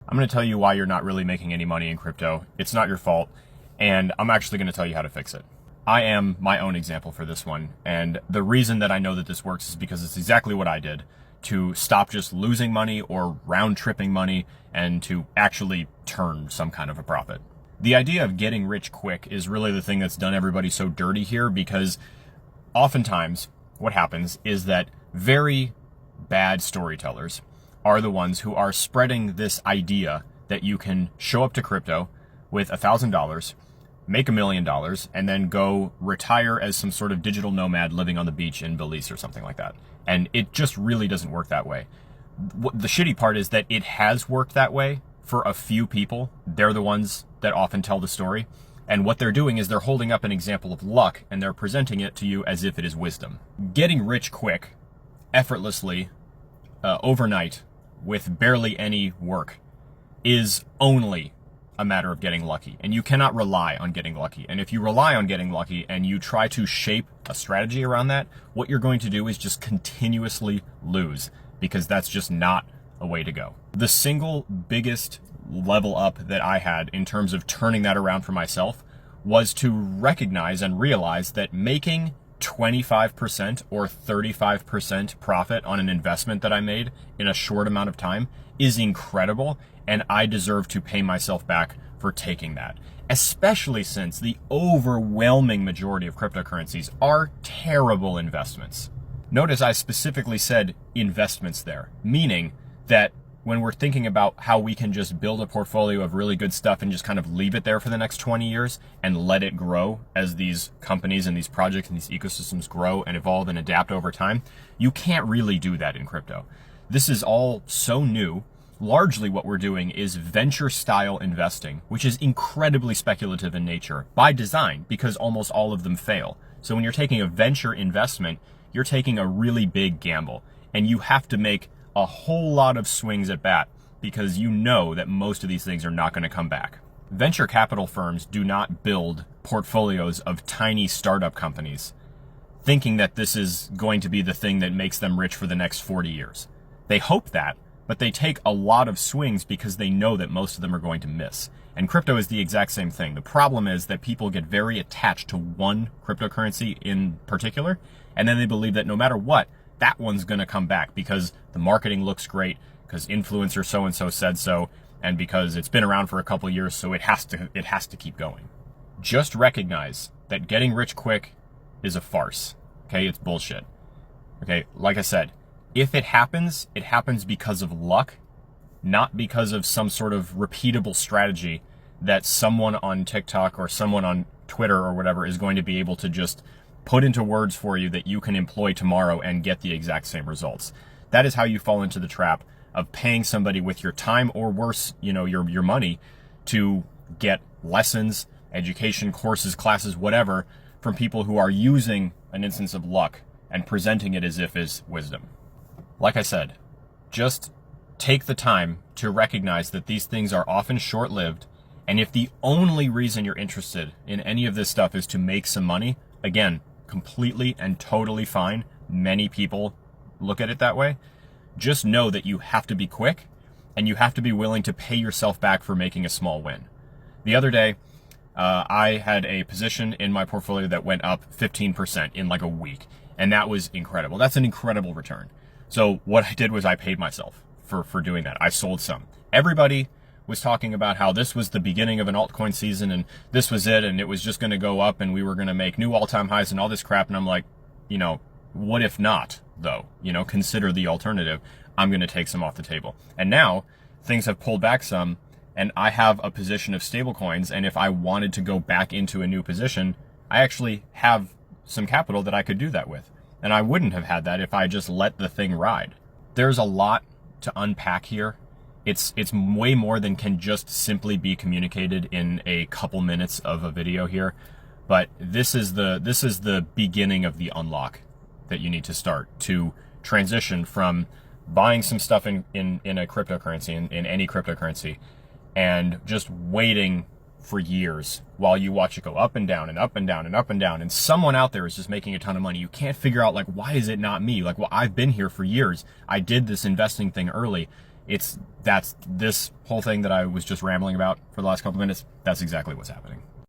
I'm going to tell you why you're not really making any money in crypto. It's not your fault, and I'm actually going to tell you how to fix it. I am my own example for this one, and the reason that I know that this works is because it's exactly what I did to stop just losing money or round-tripping money and to actually turn some kind of a profit. The idea of getting rich quick is really the thing that's done everybody so dirty here, because oftentimes what happens is that very bad storytellers are the ones who are spreading this idea that you can show up to crypto with $1,000, make $1 million, and then go retire as some sort of digital nomad living on the beach in Belize or something like that. And it just really doesn't work that way. The shitty part is that it has worked that way for a few people. They're the ones that often tell the story. And what they're doing is they're holding up an example of luck and they're presenting it to you as if it is wisdom. Getting rich quick, effortlessly, overnight, with barely any work, is only a matter of getting lucky. And you cannot rely on getting lucky. And if you rely on getting lucky and you try to shape a strategy around that, what you're going to do is just continuously lose, because that's just not a way to go. The single biggest level up that I had in terms of turning that around for myself was to recognize and realize that making 25% or 35% profit on an investment that I made in a short amount of time is incredible, and I deserve to pay myself back for taking that. Especially since the overwhelming majority of cryptocurrencies are terrible investments. Notice I specifically said investments there, meaning that when we're thinking about how we can just build a portfolio of really good stuff and just kind of leave it there for the next 20 years and let it grow as these companies and these projects and these ecosystems grow and evolve and adapt over time, you can't really do that in crypto. This is all so new. Largely what we're doing is venture style investing, which is incredibly speculative in nature by design, because almost all of them fail. So when you're taking a venture investment, you're taking a really big gamble, and you have to make a whole lot of swings at bat because you know that most of these things are not going to come back. Venture capital firms do not build portfolios of tiny startup companies thinking that this is going to be the thing that makes them rich for the next 40 years. They hope that, but they take a lot of swings because they know that most of them are going to miss. And crypto is the exact same thing. The problem is that people get very attached to one cryptocurrency in particular, and then they believe that no matter what, that one's going to come back because the marketing looks great, because influencer so-and-so said so, and because it's been around for a couple years, so it has to keep going. Just recognize that getting rich quick is a farce. Okay, it's bullshit. Okay, like I said, if it happens because of luck, not because of some sort of repeatable strategy that someone on TikTok or someone on Twitter or whatever is going to be able to just put into words for you that you can employ tomorrow and get the exact same results. That is how you fall into the trap of paying somebody with your time, or worse, your money, to get lessons, education, courses, classes, whatever, from people who are using an instance of luck and presenting it as if is wisdom. Like I said, just take the time to recognize that these things are often short-lived, and if the only reason you're interested in any of this stuff is to make some money, again, completely and totally fine. Many people look at it that way. Just know that you have to be quick, and you have to be willing to pay yourself back for making a small win. The other day, I had a position in my portfolio that went up 15% in like a week, and that was incredible. That's an incredible return. So what I did was I paid myself for doing that. I sold some. Everybody was talking about how this was the beginning of an altcoin season and this was it, and it was just going to go up and we were going to make new all-time highs and all this crap. And I'm like, what if not, though? Consider the alternative. I'm going to take some off the table. And now things have pulled back some, and I have a position of stablecoins. And if I wanted to go back into a new position, I actually have some capital that I could do that with. And I wouldn't have had that if I just let the thing ride. There's a lot to unpack here. It's way more than can just simply be communicated in a couple minutes of a video here. But this is the beginning of the unlock that you need to start to transition from buying some stuff in a cryptocurrency, in any cryptocurrency, and just waiting for years while you watch it go up and down and up and down and up and down, and someone out there is just making a ton of money. You can't figure out, like, why is it not me? Like, well, I've been here for years. I did this investing thing early, That's this whole thing that I was just rambling about for the last couple minutes. That's exactly what's happening.